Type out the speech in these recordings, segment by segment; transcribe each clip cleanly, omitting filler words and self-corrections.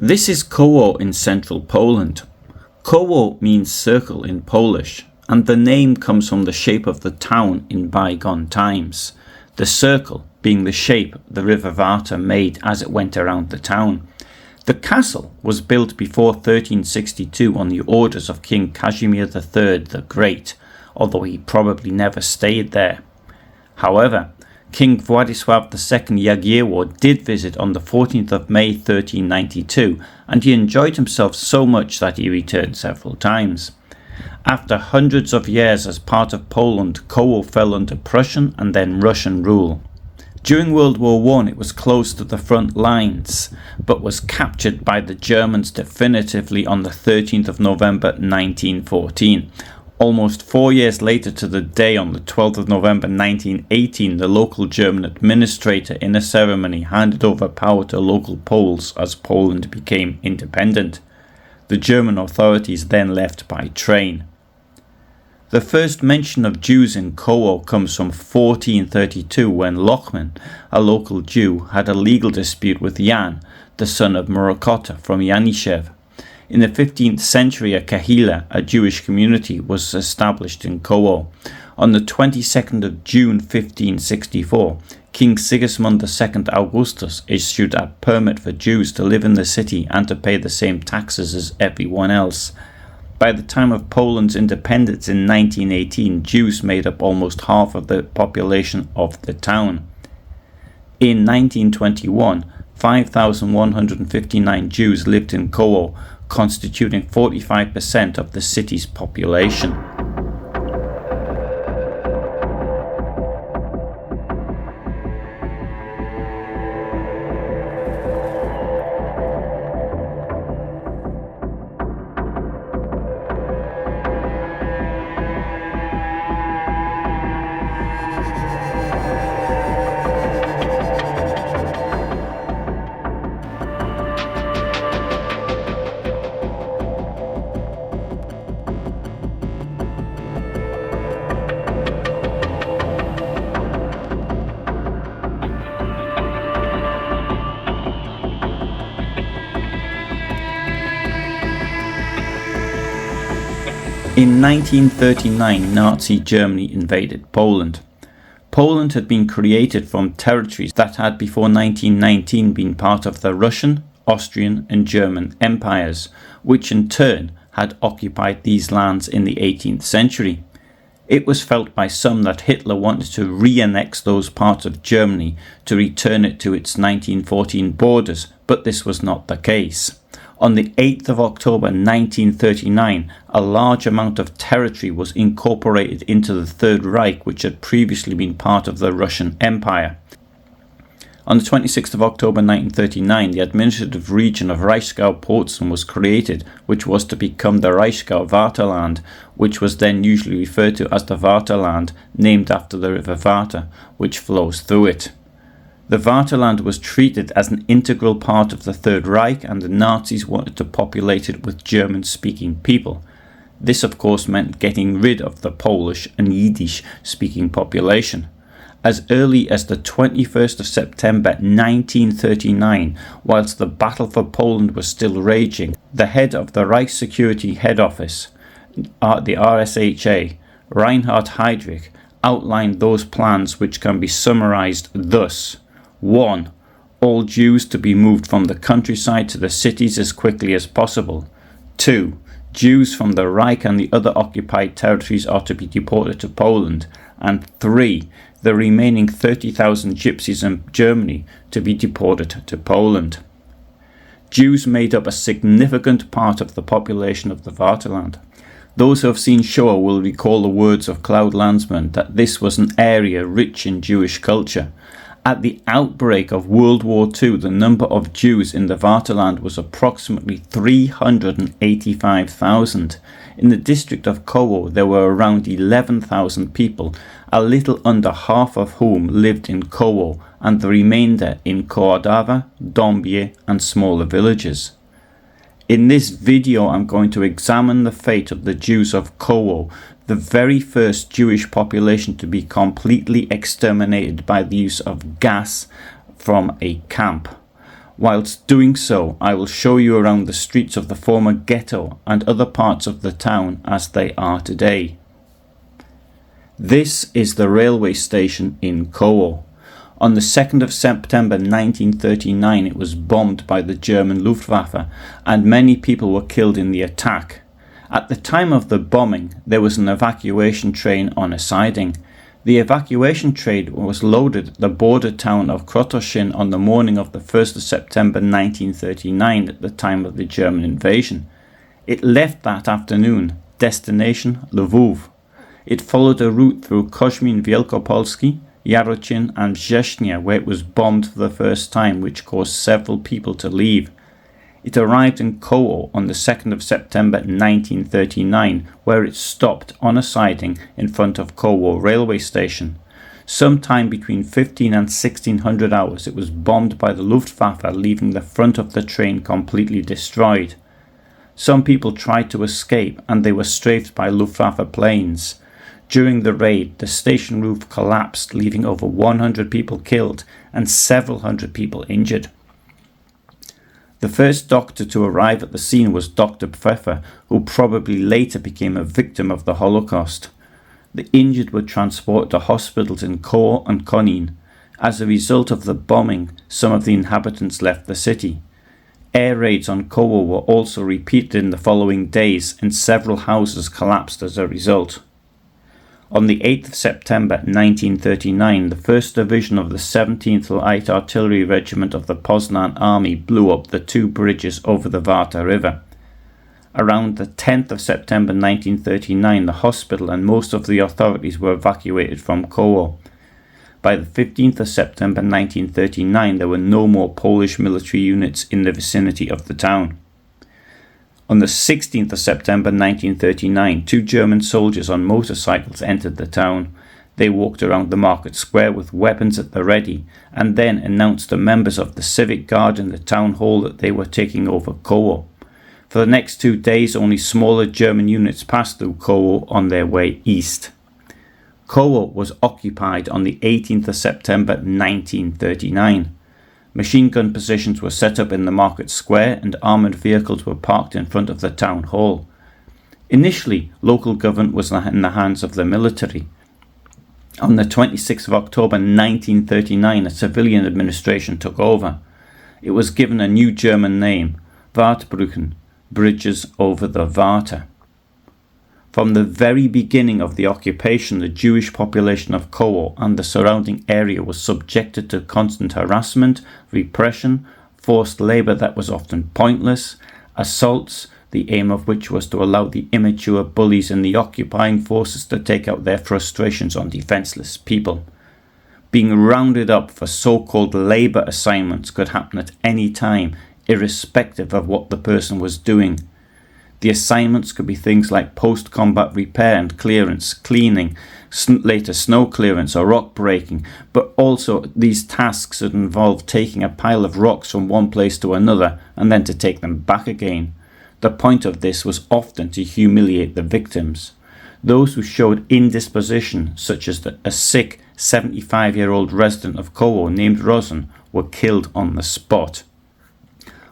This is Koło in central Poland. Koło means circle in Polish, and the name comes from the shape of the town in bygone times, the circle being the shape the river Warta made as it went around the town. The castle was built before 1362 on the orders of King Casimir III the Great, although he probably never stayed there. However, King Władysław II Jagiełło did visit on the 14th of May 1392, and he enjoyed himself so much that he returned several times. After hundreds of years as part of Poland, Koło fell under Prussian and then Russian rule. During World War I it was close to the front lines, but was captured by the Germans definitively on the 13th of November 1914. Almost 4 years later to the day, on the 12th of November 1918, the local German administrator in a ceremony handed over power to local Poles as Poland became independent. The German authorities then left by train. The first mention of Jews in Koło comes from 1432, when Lochman, a local Jew, had a legal dispute with Jan, the son of Mrokota from Janiszew. In the 15th century, a kehilla, a Jewish community, was established in Koło. On the 22nd of June 1564, King Sigismund II Augustus issued a permit for Jews to live in the city and to pay the same taxes as everyone else. By the time of Poland's independence in 1918, Jews made up almost half of the population of the town. In 1921, 5,159 Jews lived in Koło, constituting 45% of the city's population. In 1939, Nazi Germany invaded Poland. Poland had been created from territories that had before 1919 been part of the Russian, Austrian and German empires, which in turn had occupied these lands in the 18th century. It was felt by some that Hitler wanted to reannex those parts of Germany to return it to its 1914 borders, but this was not the case. On the 8th of October 1939, a large amount of territory was incorporated into the Third Reich, which had previously been part of the Russian Empire. On the 26th of October 1939, the administrative region of Reichsgau Posen was created, which was to become the Reichsgau Wartheland, which was then usually referred to as the Wartheland, named after the river Warta, which flows through it. The Wartheland was treated as an integral part of the Third Reich, and the Nazis wanted to populate it with German-speaking people. This of course meant getting rid of the Polish and Yiddish-speaking population. As early as the 21st of September 1939, whilst the battle for Poland was still raging, the head of the Reichssecurity Head Office, the RSHA, Reinhard Heydrich, outlined those plans which can be summarized thus. 1. All Jews to be moved from the countryside to the cities as quickly as possible. 2. Jews from the Reich and the other occupied territories are to be deported to Poland. And 3. The remaining 30,000 gypsies in Germany to be deported to Poland. Jews made up a significant part of the population of the Wartheland. Those who have seen Shoah will recall the words of Claude Lanzmann that this was an area rich in Jewish culture. At the outbreak of World War II, the number of Jews in the Wartheland was approximately 385,000. In the district of Koło, there were around 11,000 people, a little under half of whom lived in Koło, and the remainder in Koładowa, Dąbie and smaller villages. In this video, I'm going to examine the fate of the Jews of Koło, the very first Jewish population to be completely exterminated by the use of gas from a camp. Whilst doing so, I will show you around the streets of the former ghetto and other parts of the town as they are today. This is the railway station in Koło. On the 2nd of September 1939 it was bombed by the German Luftwaffe and many people were killed in the attack. At the time of the bombing there was an evacuation train on a siding. The evacuation train was loaded at the border town of Krotoshin on the morning of the 1st of September 1939 at the time of the German invasion. It left that afternoon, destination Lwów. It followed a route through Koźmin Wielkopolski, Jarocin and Września where it was bombed for the first time, which caused several people to leave. It arrived in Koło on the 2nd of September 1939 where it stopped on a siding in front of Koło railway station. Sometime between 15 and 1600 hours it was bombed by the Luftwaffe, leaving the front of the train completely destroyed. Some people tried to escape and they were strafed by Luftwaffe planes. During the raid, the station roof collapsed, leaving over 100 people killed and several hundred people injured. The first doctor to arrive at the scene was Dr. Pfeffer, who probably later became a victim of the Holocaust. The injured were transported to hospitals in Koło and Konin. As a result of the bombing, some of the inhabitants left the city. Air raids on Koło were also repeated in the following days and several houses collapsed as a result. On the 8th of September 1939, the 1st Division of the 17th Light Artillery Regiment of the Poznan Army blew up the two bridges over the Warta River. Around the 10th of September 1939, the hospital and most of the authorities were evacuated from Koło. By the 15th of September 1939, there were no more Polish military units in the vicinity of the town. On the 16th of September 1939, two German soldiers on motorcycles entered the town. They walked around the market square with weapons at the ready and then announced to members of the civic guard in the town hall that they were taking over Koło. For the next 2 days, only smaller German units passed through Koło on their way east. Koło was occupied on the 18th of September 1939. Machine gun positions were set up in the market square and armoured vehicles were parked in front of the town hall. Initially, local government was in the hands of the military. On the 26th of October 1939, a civilian administration took over. It was given a new German name, Wartbrücken, bridges over the Warta. From the very beginning of the occupation, the Jewish population of Koło and the surrounding area was subjected to constant harassment, repression, forced labour that was often pointless, assaults, the aim of which was to allow the immature bullies in the occupying forces to take out their frustrations on defenceless people. Being rounded up for so-called labour assignments could happen at any time, irrespective of what the person was doing. The assignments could be things like post-combat repair and clearance, cleaning, later snow clearance or rock breaking, but also these tasks would involve taking a pile of rocks from one place to another and then to take them back again. The point of this was often to humiliate the victims. Those who showed indisposition, such as a sick 75-year-old resident of Koło named Rosen, were killed on the spot.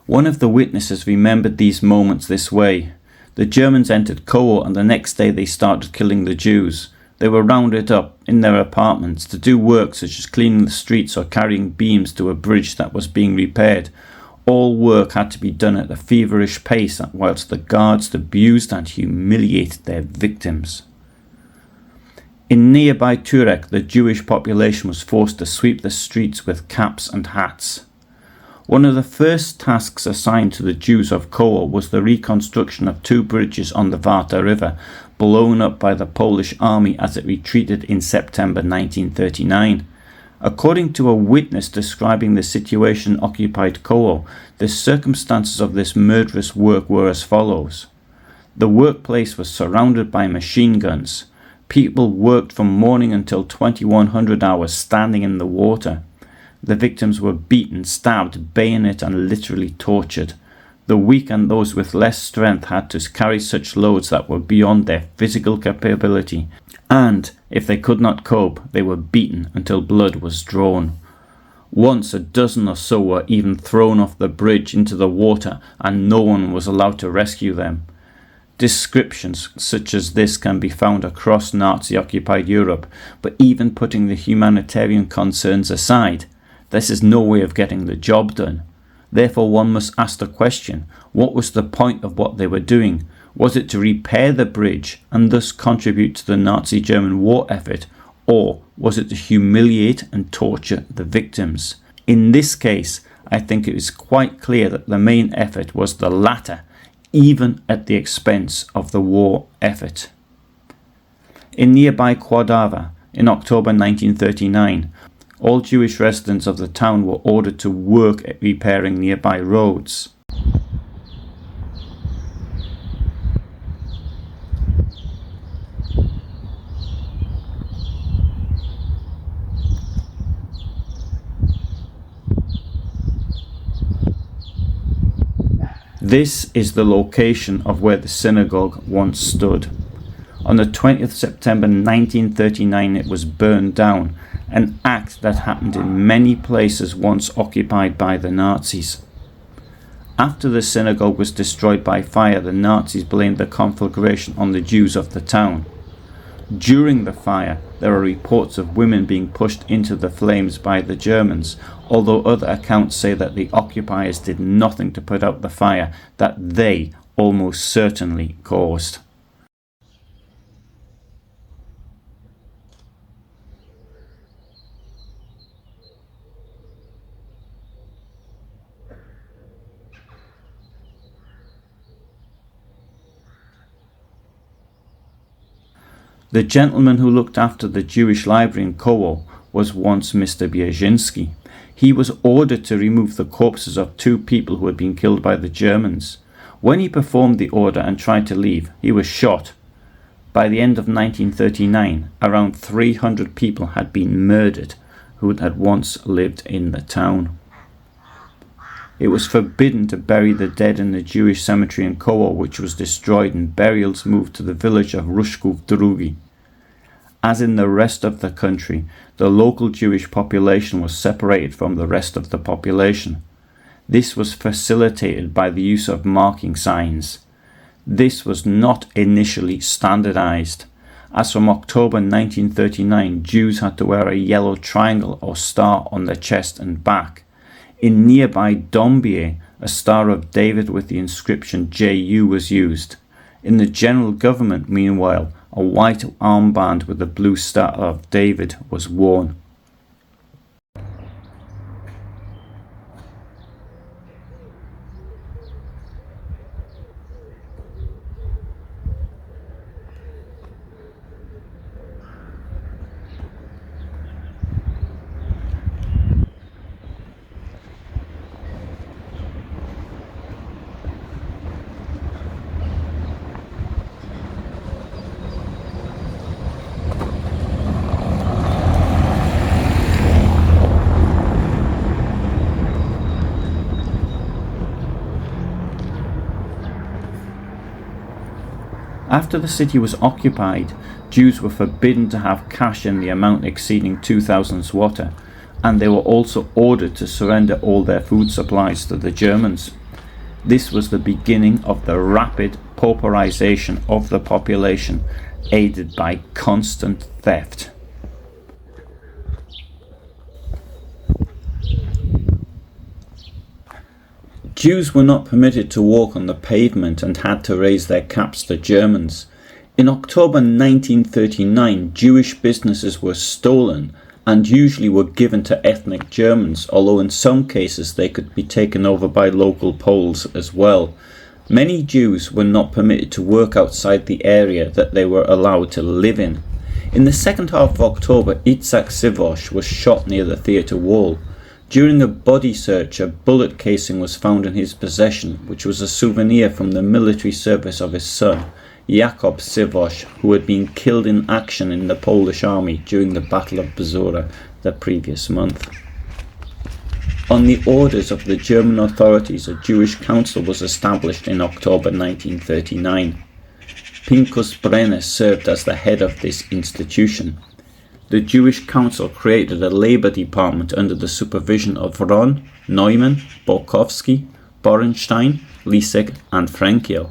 One of the witnesses remembered these moments this way. The Germans entered Koło and the next day they started killing the Jews. They were rounded up in their apartments to do work such as cleaning the streets or carrying beams to a bridge that was being repaired. All work had to be done at a feverish pace whilst the guards abused and humiliated their victims. In nearby Turek, the Jewish population was forced to sweep the streets with caps and hats. One of the first tasks assigned to the Jews of Koło was the reconstruction of two bridges on the Warta River, blown up by the Polish army as it retreated in September 1939. According to a witness describing the situation in occupied Koło, the circumstances of this murderous work were as follows. The workplace was surrounded by machine guns. People worked from morning until 2100 hours standing in the water. The victims were beaten, stabbed, bayoneted and literally tortured. The weak and those with less strength had to carry such loads that were beyond their physical capability, and if they could not cope, they were beaten until blood was drawn. Once a dozen or so were even thrown off the bridge into the water and no one was allowed to rescue them. Descriptions such as this can be found across Nazi-occupied Europe, but even putting the humanitarian concerns aside, this is no way of getting the job done. Therefore one must ask the question, what was the point of what they were doing? Was it to repair the bridge and thus contribute to the Nazi-German war effort, or was it to humiliate and torture the victims? In this case, I think it is quite clear that the main effort was the latter, even at the expense of the war effort. In nearby Kładava, in October 1939, all Jewish residents of the town were ordered to work at repairing nearby roads. This is the location of where the synagogue once stood. On the 20th September 1939 it was burned down, an act that happened in many places once occupied by the Nazis. After the synagogue was destroyed by fire, the Nazis blamed the conflagration on the Jews of the town. During the fire, there are reports of women being pushed into the flames by the Germans, although other accounts say that the occupiers did nothing to put out the fire that they almost certainly caused. The gentleman who looked after the Jewish library in Koło was once Mr. Bierzynski. He was ordered to remove the corpses of 2 people who had been killed by the Germans. When he performed the order and tried to leave, he was shot. By the end of 1939, around 300 people had been murdered who had once lived in the town. It was forbidden to bury the dead in the Jewish cemetery in Koło, which was destroyed and burials moved to the village of Ruszków II. As in the rest of the country, the local Jewish population was separated from the rest of the population. This was facilitated by the use of marking signs. This was not initially standardized. As from October 1939, Jews had to wear a yellow triangle or star on their chest and back. In nearby Dąbie, a Star of David with the inscription JU was used. In the general government, meanwhile, a white armband with a blue Star of David was worn. After the city was occupied, Jews were forbidden to have cash in the amount exceeding 2,000 zloty, and they were also ordered to surrender all their food supplies to the Germans. This was the beginning of the rapid pauperization of the population, aided by constant theft. Jews were not permitted to walk on the pavement and had to raise their caps to Germans. In October 1939, Jewish businesses were stolen and usually were given to ethnic Germans, although in some cases they could be taken over by local Poles as well. Many Jews were not permitted to work outside the area that they were allowed to live in. In the second half of October, Itzhak Sivosh was shot near the theatre wall. During a body search, a bullet casing was found in his possession, which was a souvenir from the military service of his son, Jakub Sivosh, who had been killed in action in the Polish army during the Battle of Bzura the previous month. On the orders of the German authorities, a Jewish council was established in October 1939. Pinkus Brenner served as the head of this institution. The Jewish Council created a labor department under the supervision of Ron, Neumann, Borkowski, Borenstein, Lisek and Frenkiel.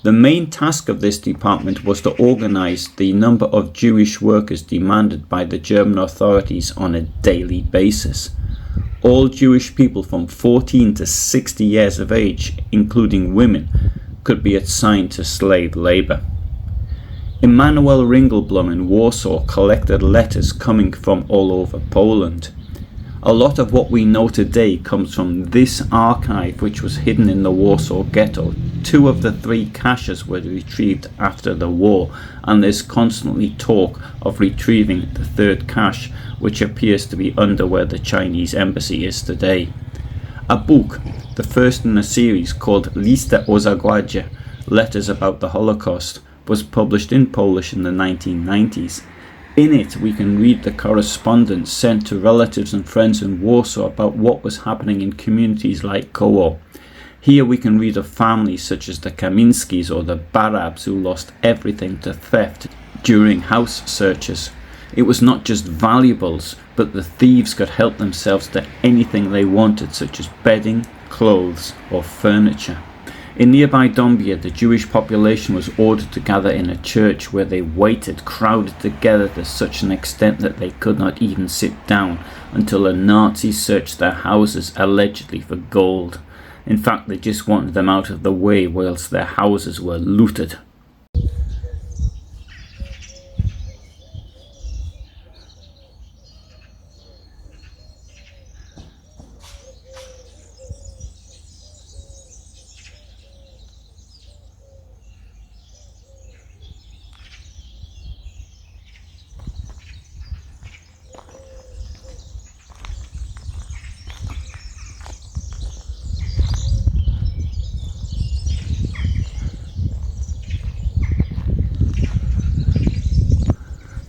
The main task of this department was to organize the number of Jewish workers demanded by the German authorities on a daily basis. All Jewish people from 14 to 60 years of age, including women, could be assigned to slave labor. Emanuel Ringelblum in Warsaw collected letters coming from all over Poland. A lot of what we know today comes from this archive, which was hidden in the Warsaw Ghetto. 2 of the 3 caches were retrieved after the war, and there's constantly talk of retrieving the 3rd cache, which appears to be under where the Chinese embassy is today. A book, the first in a series called Lista o Zagładzie, Letters About the Holocaust, was published in Polish in the 1990s. In it, we can read the correspondence sent to relatives and friends in Warsaw about what was happening in communities like Koło. Here we can read of families such as the Kaminskis or the Barabs who lost everything to theft during house searches. It was not just valuables, but the thieves could help themselves to anything they wanted, such as bedding, clothes or furniture. In nearby Dąbie, the Jewish population was ordered to gather in a church where they waited, crowded together to such an extent that they could not even sit down until the Nazis searched their houses, allegedly for gold. In fact, they just wanted them out of the way whilst their houses were looted.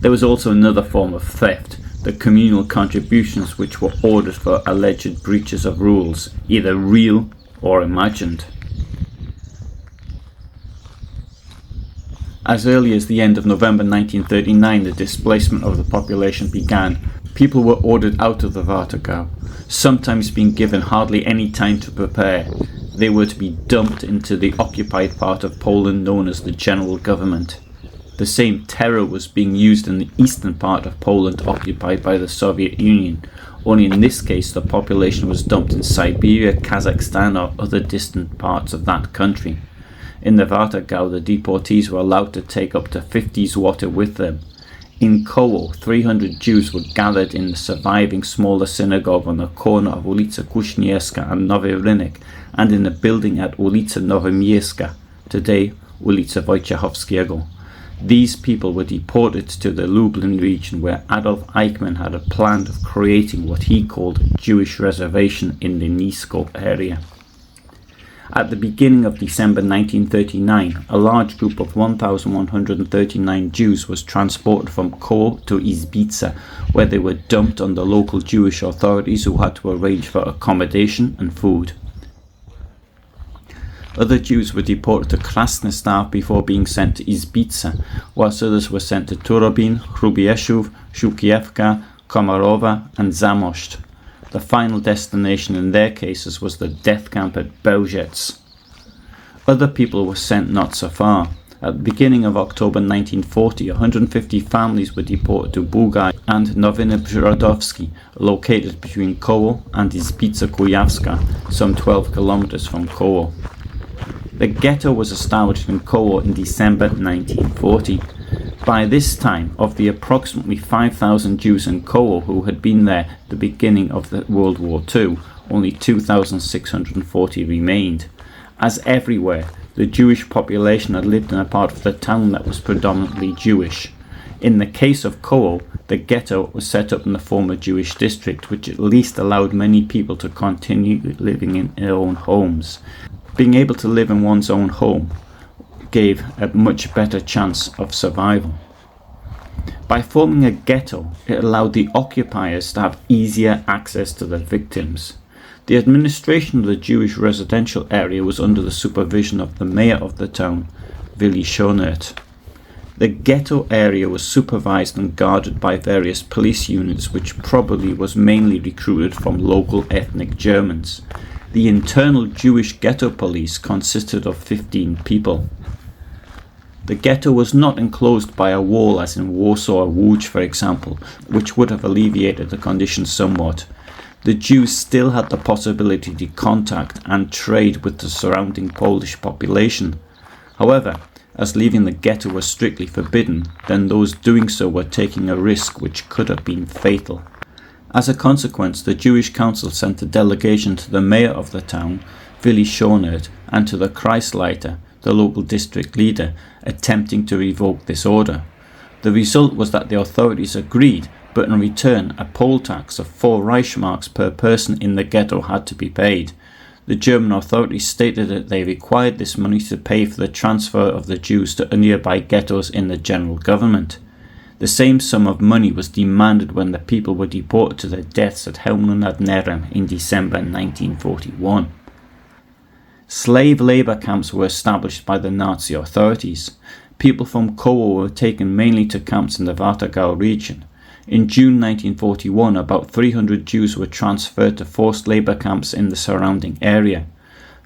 There was also another form of theft, the communal contributions, which were ordered for alleged breaches of rules, either real or imagined. As early as the end of November 1939, the displacement of the population began. People were ordered out of the Wartheland, sometimes being given hardly any time to prepare. They were to be dumped into the occupied part of Poland known as the General Government. The same terror was being used in the eastern part of Poland occupied by the Soviet Union, only in this case the population was dumped in Siberia, Kazakhstan or other distant parts of that country. In the Wartheland, the deportees were allowed to take up to 50 zloty with them. In Koło, 300 Jews were gathered in the surviving smaller synagogue on the corner of ulica Kuśnierska and Nowy Rynek, and in a building at ulica Nowomiejska, today ulica Wojciechowskiego. These people were deported to the Lublin region, where Adolf Eichmann had a plan of creating what he called Jewish reservation in the Nisko area. At the beginning of December 1939, a large group of 1,139 Jews was transported from Koło to Izbica, where they were dumped on the local Jewish authorities, who had to arrange for accommodation and food. Other Jews were deported to Krasnostaw before being sent to Izbica, whilst others were sent to Turobin, Hrubieszów, Żółkiewka, Komarowa and Zamość. The final destination in their cases was the death camp at Bełżec. Other people were sent not so far. At the beginning of October 1940, 150 families were deported to Bugaj and Nowiny Brodowski, located between Koło and Izbica Kujawska, some 12 kilometers from Koło. The ghetto was established in Koło in December 1940. By this time, of the approximately 5,000 Jews in Koło who had been there at the beginning of the World War II, only 2,640 remained. As everywhere, the Jewish population had lived in a part of the town that was predominantly Jewish. In the case of Koło, the ghetto was set up in the former Jewish district, which at least allowed many people to continue living in their own homes. Being able to live in one's own home gave a much better chance of survival. By forming a ghetto, it allowed the occupiers to have easier access to the victims. The administration of the Jewish residential area was under the supervision of the mayor of the town, Willy Schonert. The ghetto area was supervised and guarded by various police units, which probably was mainly recruited from local ethnic Germans. The internal Jewish ghetto police consisted of 15 people. The ghetto was not enclosed by a wall as in Warsaw or Łódź, for example, which would have alleviated the conditions somewhat. The Jews still had the possibility to contact and trade with the surrounding Polish population. However, as leaving the ghetto was strictly forbidden, then those doing so were taking a risk which could have been fatal. As a consequence, the Jewish council sent a delegation to the mayor of the town, Willi Schonert, and to the Kreisleiter, the local district leader, attempting to revoke this order. The result was that the authorities agreed, but in return a poll tax of 4 Reichsmarks per person in the ghetto had to be paid. The German authorities stated that they required this money to pay for the transfer of the Jews to nearby ghettos in the general government. The same sum of money was demanded when the people were deported to their deaths at Chelmno nad Nerem in December 1941. Slave labour camps were established by the Nazi authorities. People from Koło were taken mainly to camps in the Wartheland region. In June 1941, about 300 Jews were transferred to forced labour camps in the surrounding area.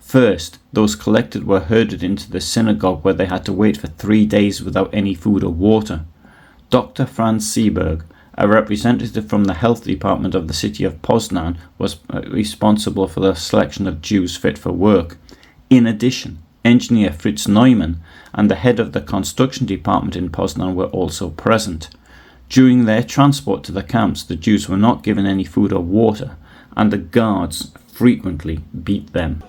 First, those collected were herded into the synagogue where they had to wait for 3 days without any food or water. Dr. Franz Seeberg, a representative from the health department of the city of Poznan, was responsible for the selection of Jews fit for work. In addition, engineer Fritz Neumann and the head of the construction department in Poznan were also present. During their transport to the camps, the Jews were not given any food or water, and the guards frequently beat them.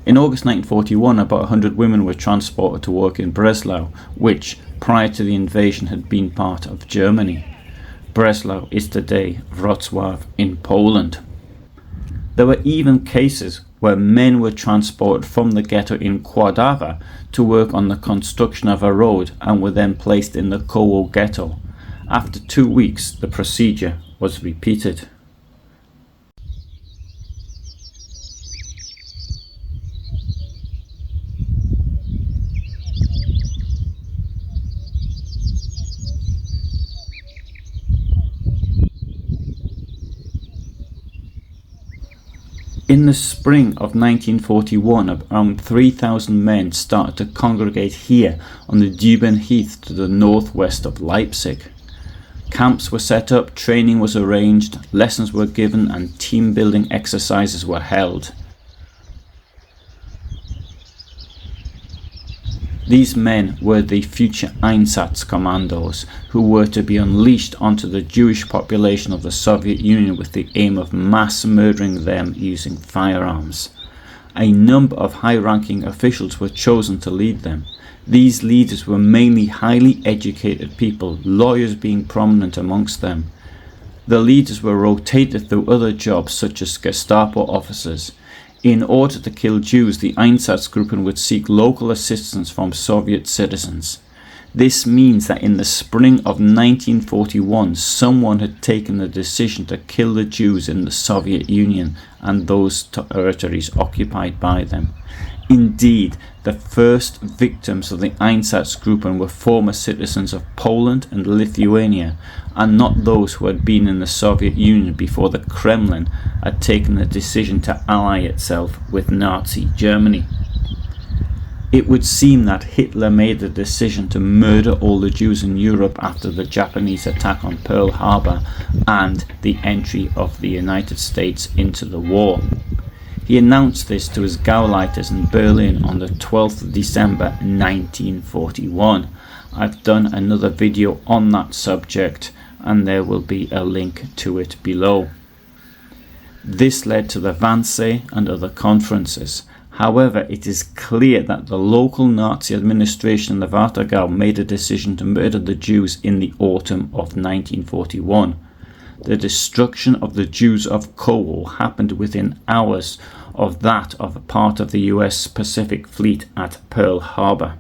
In August 1941, about 100 women were transported to work in Breslau, which, prior to the invasion, had been part of Germany. Breslau is today Wrocław in Poland. There were even cases where men were transported from the ghetto in Kładawa to work on the construction of a road and were then placed in the Koło Ghetto. After 2 weeks, the procedure was repeated. In the spring of 1941, around 3,000 men started to congregate here on the Düben Heath to the northwest of Leipzig. Camps were set up, training was arranged, lessons were given and team-building exercises were held. These men were the future Einsatz commandos, who were to be unleashed onto the Jewish population of the Soviet Union with the aim of mass murdering them using firearms. A number of high-ranking officials were chosen to lead them. These leaders were mainly highly educated people, lawyers being prominent amongst them. The leaders were rotated through other jobs such as Gestapo officers. In order to kill Jews, the Einsatzgruppen would seek local assistance from Soviet citizens. This means that in the spring of 1941, someone had taken the decision to kill the Jews in the Soviet Union and those territories occupied by them. Indeed, the first victims of the Einsatzgruppen were former citizens of Poland and Lithuania, and not those who had been in the Soviet Union before the Kremlin had taken the decision to ally itself with Nazi Germany. It would seem that Hitler made the decision to murder all the Jews in Europe after the Japanese attack on Pearl Harbor and the entry of the United States into the war. He announced this to his Gauleiters in Berlin on the 12th of December 1941. I've done another video on that subject and there will be a link to it below. This led to the Wannsee and other conferences. However, it is clear that the local Nazi administration in the Wartheland made a decision to murder the Jews in the autumn of 1941. The destruction of the Jews of Koło happened within hours of that of a part of the US Pacific Fleet at Pearl Harbor.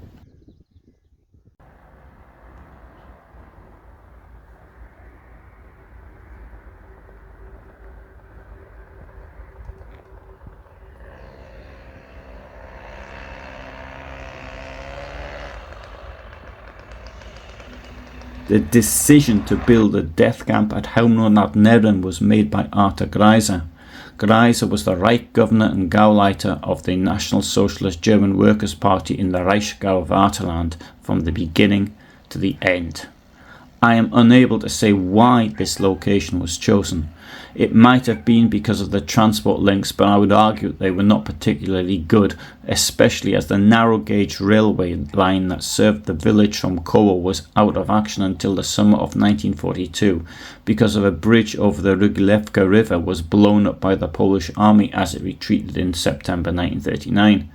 The decision to build a death camp at Chelmno nad Nerem was made by Arthur Greiser. Greiser was the Reich governor and Gauleiter of the National Socialist German Workers' Party in the Reichsgau Wartheland from the beginning to the end. I am unable to say why this location was chosen. It might have been because of the transport links, but I would argue they were not particularly good, especially as the narrow gauge railway line that served the village from Koło was out of action until the summer of 1942 because of a bridge over the Rugilewka River was blown up by the Polish army as it retreated in September 1939.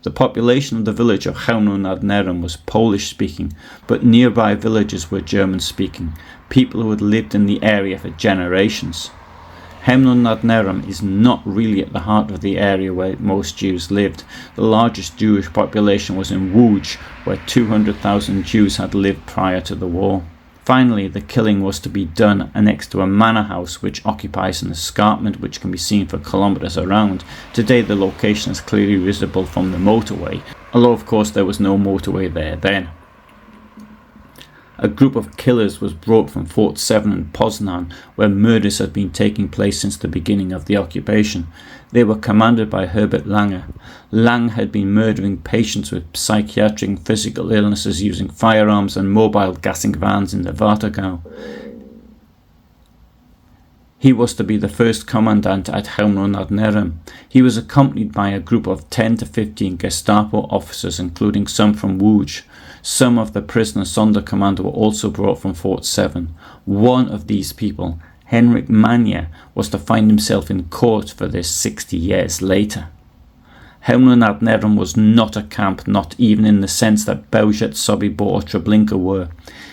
The population of the village of Chelmno nad Nerem was Polish-speaking, but nearby villages were German-speaking, people who had lived in the area for generations. Chelmno nad Nerem is not really at the heart of the area where most Jews lived. The largest Jewish population was in Łódź, where 200,000 Jews had lived prior to the war. Finally, the killing was to be done next to a manor house which occupies an escarpment which can be seen for kilometres around. Today the location is clearly visible from the motorway, although of course there was no motorway there then. A group of killers was brought from Fort 7 in Poznan, where murders had been taking place since the beginning of the occupation. They were commanded by Herbert Lange. Lange had been murdering patients with psychiatric and physical illnesses using firearms and mobile gassing vans in the Wartheland. He was to be the first commandant at Chelmno nad Nerem. He was accompanied by a group of 10 to 15 Gestapo officers, including some from Łódź. Some of the prisoner Sonderkommando were also brought from Fort 7. One of these people, Henrik Manja, was to find himself in court for this 60 years later. Chelmno nad Nerem was not a camp, not even in the sense that Bełżec, Sobibor or Treblinka were.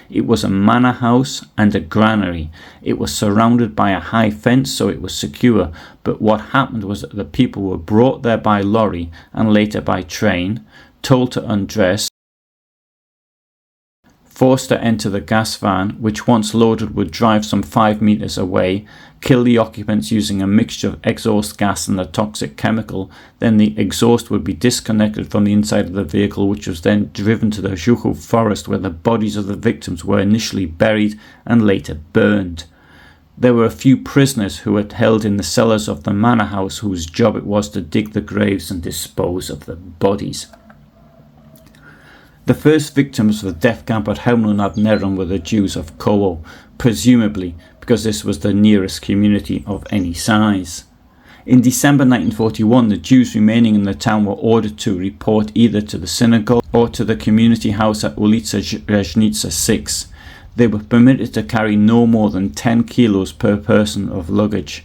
It was a manor house and a granary. It was surrounded by a high fence, so it was secure, but what happened was that the people were brought there by lorry and later by train, told to undress, forced to enter the gas van, which once loaded would drive some 5 meters away, kill the occupants using a mixture of exhaust gas and a toxic chemical. Then the exhaust would be disconnected from the inside of the vehicle, which was then driven to the Żuchów forest, where the bodies of the victims were initially buried and later burned. There were a few prisoners who were held in the cellars of the manor house, whose job it was to dig the graves and dispose of the bodies. The first victims of the death camp at Chelmno nad Nerem were the Jews of Koło, presumably because this was the nearest community of any size. In December 1941, the Jews remaining in the town were ordered to report either to the synagogue or to the community house at Ulica Rzeźnica 6. They were permitted to carry no more than 10 kilos per person of luggage.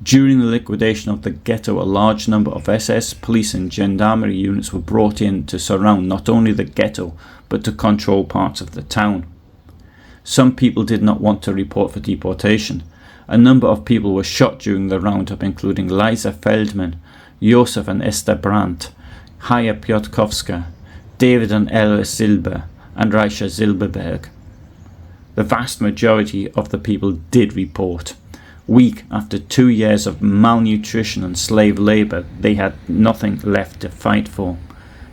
During the liquidation of the ghetto, a large number of SS, police and gendarmerie units were brought in to surround not only the ghetto, but to control parts of the town. Some people did not want to report for deportation. A number of people were shot during the roundup, including Liza Feldman, Josef and Esther Brandt, Haya Piotrkowska, David and Ella Silber, and Reisha Zilberberg. The vast majority of the people did report. Weak after 2 years of malnutrition and slave labour, they had nothing left to fight for.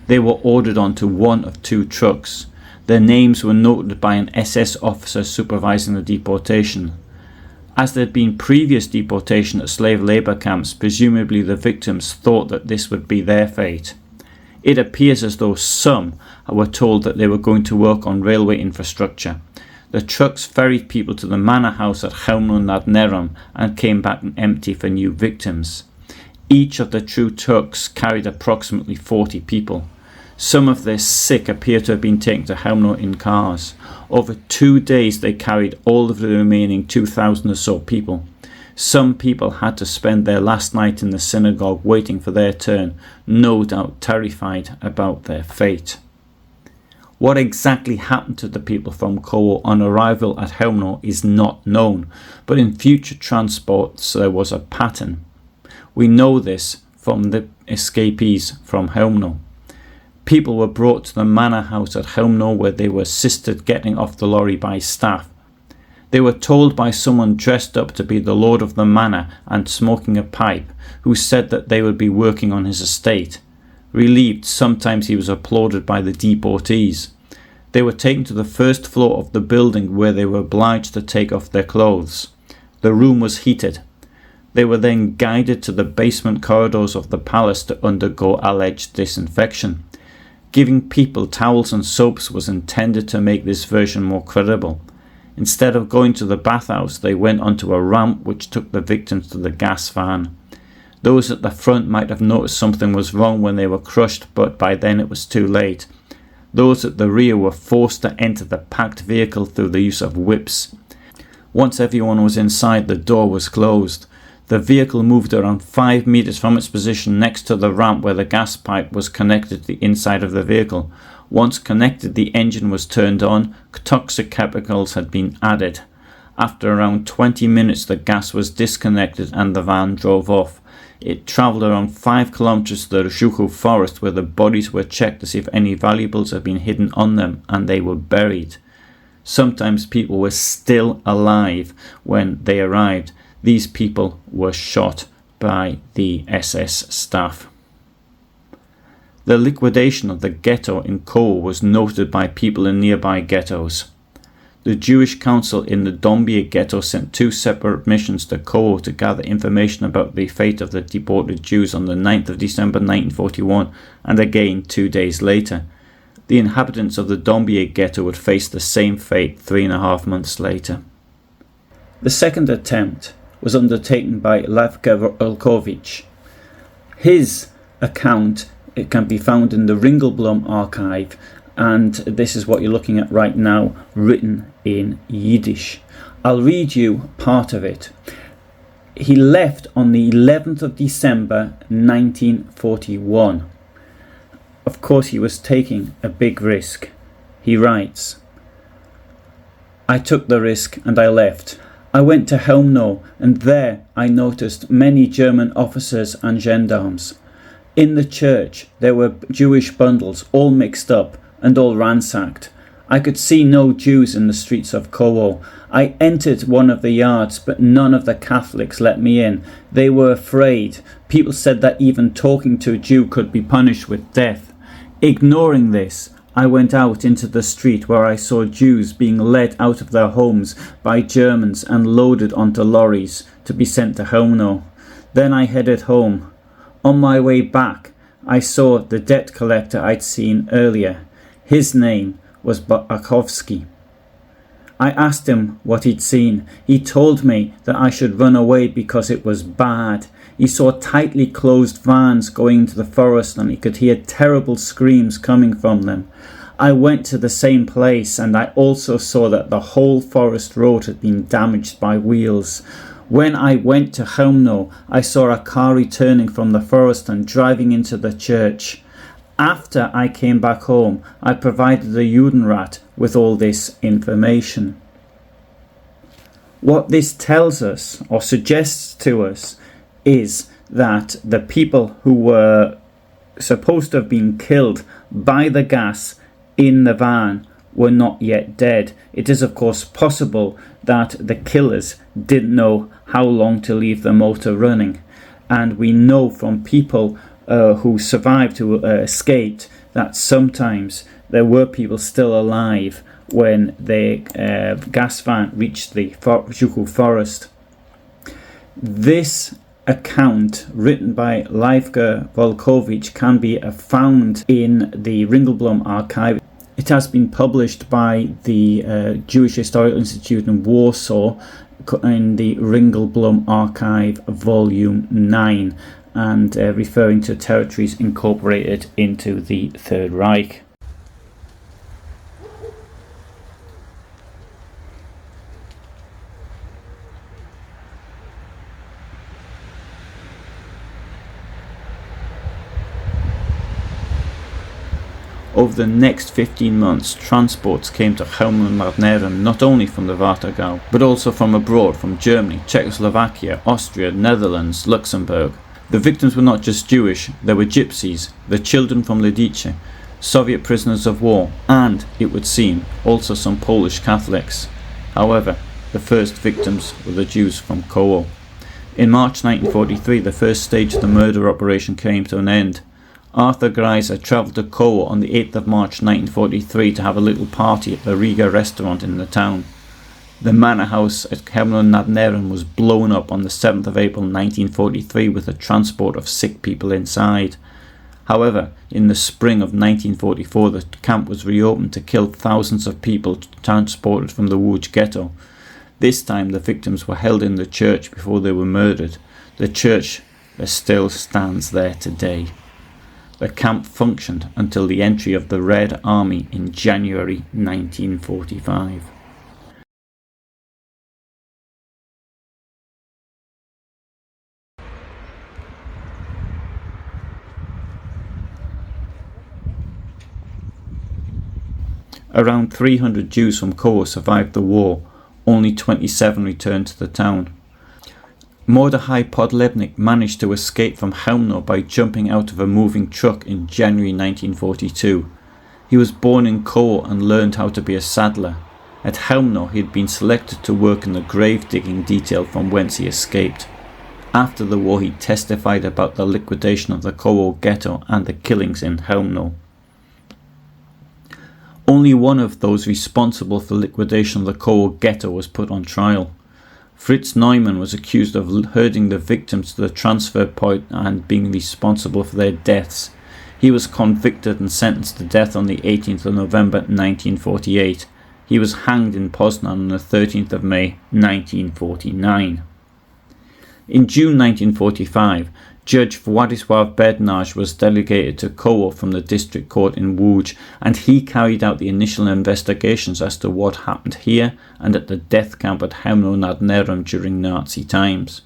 They were ordered onto one of 2 trucks. Their names were noted by an SS officer supervising the deportation. As there had been previous deportation at slave labour camps, presumably the victims thought that this would be their fate. It appears as though some were told that they were going to work on railway infrastructure. The trucks ferried people to the manor house at Chelmno nad Nerem and came back empty for new victims. Each of the 2 trucks carried approximately 40 people. Some of the sick appear to have been taken to Chelmno in cars. Over 2 days they carried all of the remaining 2,000 or so people. Some people had to spend their last night in the synagogue waiting for their turn, no doubt terrified about their fate. What exactly happened to the people from Koło on arrival at Chelmno is not known, but in future transports there was a pattern. We know this from the escapees from Chelmno. People were brought to the manor house at Chelmno, where they were assisted getting off the lorry by staff. They were told by someone dressed up to be the lord of the manor and smoking a pipe, who said that they would be working on his estate. Relieved, sometimes he was applauded by the deportees. They were taken to the first floor of the building where they were obliged to take off their clothes. The room was heated. They were then guided to the basement corridors of the palace to undergo alleged disinfection. Giving people towels and soaps was intended to make this version more credible. Instead of going to the bathhouse, they went onto a ramp which took the victims to the gas van. Those at the front might have noticed something was wrong when they were crushed, but by then it was too late. Those at the rear were forced to enter the packed vehicle through the use of whips. Once everyone was inside, the door was closed. The vehicle moved around 5 meters from its position next to the ramp where the gas pipe was connected to the inside of the vehicle. Once connected, the engine was turned on. Toxic chemicals had been added. After around 20 minutes, the gas was disconnected and the van drove off. It travelled around 5 kilometers to the Rzeszów forest where the bodies were checked to see if any valuables had been hidden on them, and they were buried. Sometimes people were still alive when they arrived. These people were shot by the SS staff. The liquidation of the ghetto in Koło was noted by people in nearby ghettos. The Jewish Council in the Dąbie ghetto sent 2 separate missions to Koło to gather information about the fate of the deported Jews on the 9th of December 1941 and again 2 days later. The inhabitants of the Dąbie ghetto would face the same fate 3.5 months later. The second attempt was undertaken by Lewka. His account, it can be found in the Ringelblum archive, and this is what you're looking at right now, written in Yiddish. I'll read you part of it. He left on the 11th of December 1941. Of course, he was taking a big risk. He writes, "I took the risk and I left. I went to Chelmno, and there I noticed many German officers and gendarmes. In the church there were Jewish bundles all mixed up and all ransacked. I could see no Jews in the streets of Koło. I entered one of the yards, but none of the Catholics let me in. They were afraid. People said that even talking to a Jew could be punished with death. Ignoring this, I went out into the street where I saw Jews being led out of their homes by Germans and loaded onto lorries to be sent to Chelmno. Then I headed home. On my way back, I saw the debt collector I'd seen earlier. His name was Bakowski. I asked him what he'd seen. He told me that I should run away because it was bad. He saw tightly closed vans going into the forest and he could hear terrible screams coming from them. I went to the same place and I also saw that the whole forest road had been damaged by wheels. When I went to Chelmno, I saw a car returning from the forest and driving into the church. After I came back home, I provided the Judenrat with all this information." What this tells us, or suggests to us, is that the people who were supposed to have been killed by the gas in the van were not yet dead. It is of course possible that the killers didn't know how long to leave the motor running, and we know from people who survived, who escaped, that sometimes there were people still alive when the gas van reached the Rzeszów forest. This account, written by Lewka can be found in the Ringelblum archive. It has been published by the Jewish Historical Institute in Warsaw in the Ringelblum archive, volume 9, and referring to territories incorporated into the Third Reich. Over the next 15 months, transports came to Chelmno not only from the Reichsgau, but also from abroad, from Germany, Czechoslovakia, Austria, Netherlands, Luxembourg. The victims were not just Jewish, there were gypsies, the children from Liquidation, Soviet prisoners of war, and, it would seem, also some Polish Catholics. However, the first victims were the Jews from Koło. In March 1943, the first stage of the murder operation came to an end. Arthur Greiser travelled to Koło on the 8th of March 1943 to have a little party at the Riga restaurant in the town. The manor house at Chelmno nad Nerem was blown up on the 7th of April 1943 with a transport of sick people inside. However, in the spring of 1944 the camp was reopened to kill thousands of people transported from the Koło Ghetto. This time the victims were held in the church before they were murdered. The church still stands there today. The camp functioned until the entry of the Red Army in January 1945. Around 300 Jews from Koło survived the war. Only 27 returned to the town. Mordechai Podlebnik managed to escape from Chelmno by jumping out of a moving truck in January 1942. He was born in Koło and learned how to be a saddler. At Chelmno he had been selected to work in the grave digging detail from whence he escaped. After the war he testified about the liquidation of the Koło Ghetto and the killings in Chelmno. Only one of those responsible for the liquidation of the Koło Ghetto was put on trial. Fritz Neumann was accused of herding the victims to the transfer point and being responsible for their deaths. He was convicted and sentenced to death on the 18th of November 1948. He was hanged in Poznan on the 13th of May 1949. In June 1945, Judge Władysław Bednarz was delegated to Koło from the district court in Łódź, and he carried out the initial investigations as to what happened here and at the death camp at Chelmno nad Nerem during Nazi times.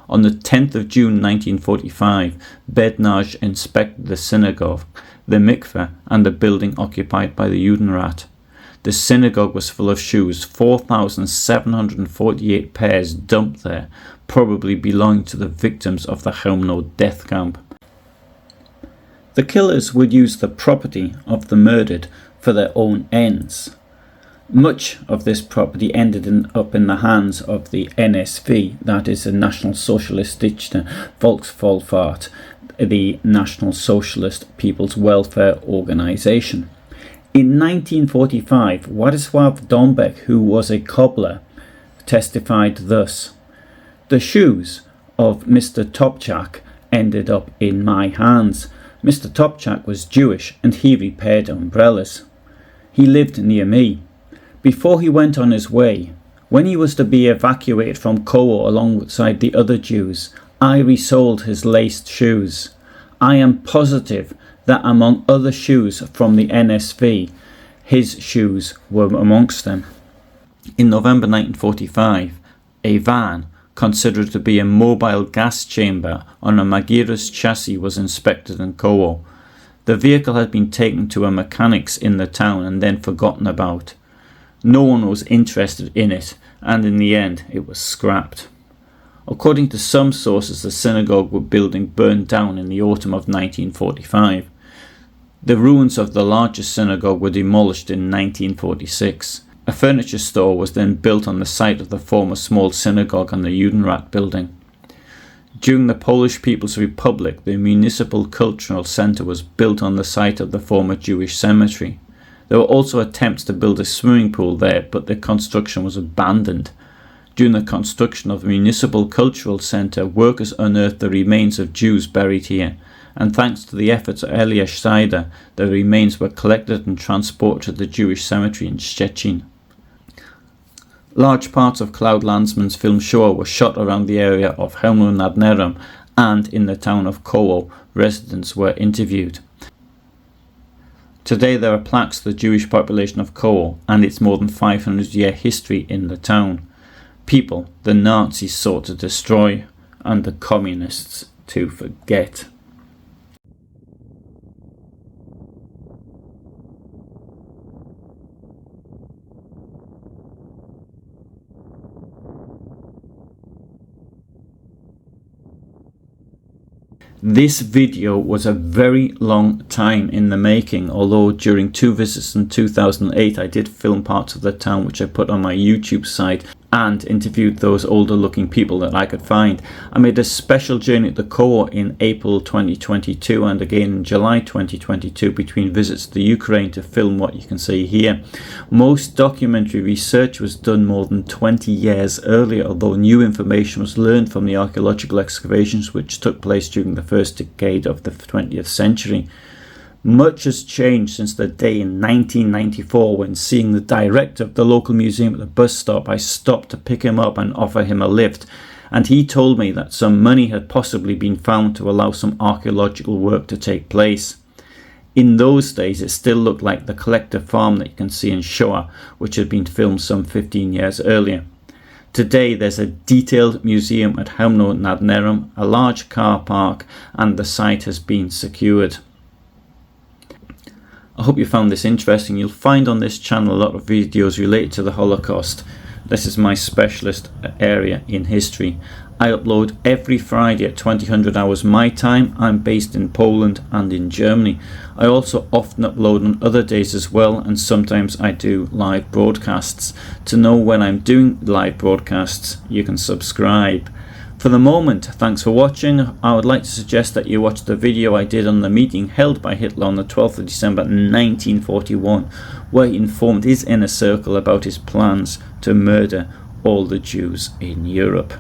On the 10th of June 1945, Bednarz inspected the synagogue, the mikveh and the building occupied by the Judenrat. The synagogue was full of shoes, 4,748 pairs dumped there, probably belonging to the victims of the Chelmno death camp. The killers would use the property of the murdered for their own ends. Much of this property ended up in the hands of the NSV, that is the National Socialistische Volkswohlfahrt, the National Socialist People's Welfare Organization. In 1945, Władysław Dąbek, who was a cobbler, testified thus: "The shoes of Mr. Topchak ended up in my hands. Mr. Topchak was Jewish and he repaired umbrellas. He lived near me. Before he went on his way, when he was to be evacuated from Koło alongside the other Jews, I resold his laced shoes. I am positive that among other shoes from the NSV, his shoes were amongst them." In November 1945, a van, considered to be a mobile gas chamber on a Magirus chassis, was inspected in Koło. The vehicle had been taken to a mechanic's in the town and then forgotten about. No one was interested in it, and in the end it was scrapped. According to some sources, the synagogue building burned down in the autumn of 1945. The ruins of the largest synagogue were demolished in 1946. A furniture store was then built on the site of the former small synagogue and the Judenrat building. During the Polish People's Republic, the Municipal Cultural Centre was built on the site of the former Jewish cemetery. There were also attempts to build a swimming pool there, but the construction was abandoned. During the construction of the Municipal Cultural Centre, workers unearthed the remains of Jews buried here, and thanks to the efforts of Elia Schneider, the remains were collected and transported to the Jewish cemetery in Szczecin. Large parts of Cloud Landsman's film Shoah were shot around the area of Chelmno nad Nerem, and in the town of Koło, residents were interviewed. Today there are plaques to the Jewish population of Koło and its more than 500-year history in the town. People the Nazis sought to destroy and the communists to forget. This video was a very long time in the making, although during two visits in 2008 I did film parts of the town which I put on my YouTube site. and interviewed those older looking people that I could find. I made a special journey to the Koło in April 2022 and again in July 2022 between visits to the Ukraine to film what you can see here. Most documentary research was done more than 20 years earlier, although new information was learned from the archaeological excavations which took place during the first decade of the 20th century. Much has changed since the day in 1994 when, seeing the director of the local museum at the bus stop, I stopped to pick him up and offer him a lift, and he told me that some money had possibly been found to allow some archaeological work to take place. In those days it still looked like the collective farm that you can see in Shoah, which had been filmed some 15 years earlier. Today there's a detailed museum at Chelmno nad Nerem, a large car park, and the site has been secured. I hope you found this interesting. You'll find on this channel a lot of videos related to the Holocaust. This is my specialist area in history. I upload every Friday at 2000 hours my time. I'm based in Poland and in Germany. I also often upload on other days as well, and sometimes I do live broadcasts. To know when I'm doing live broadcasts, you can subscribe. For the moment, thanks for watching. I would like to suggest that you watch the video I did on the meeting held by Hitler on the 12th of December 1941, where he informed his inner circle about his plans to murder all the Jews in Europe.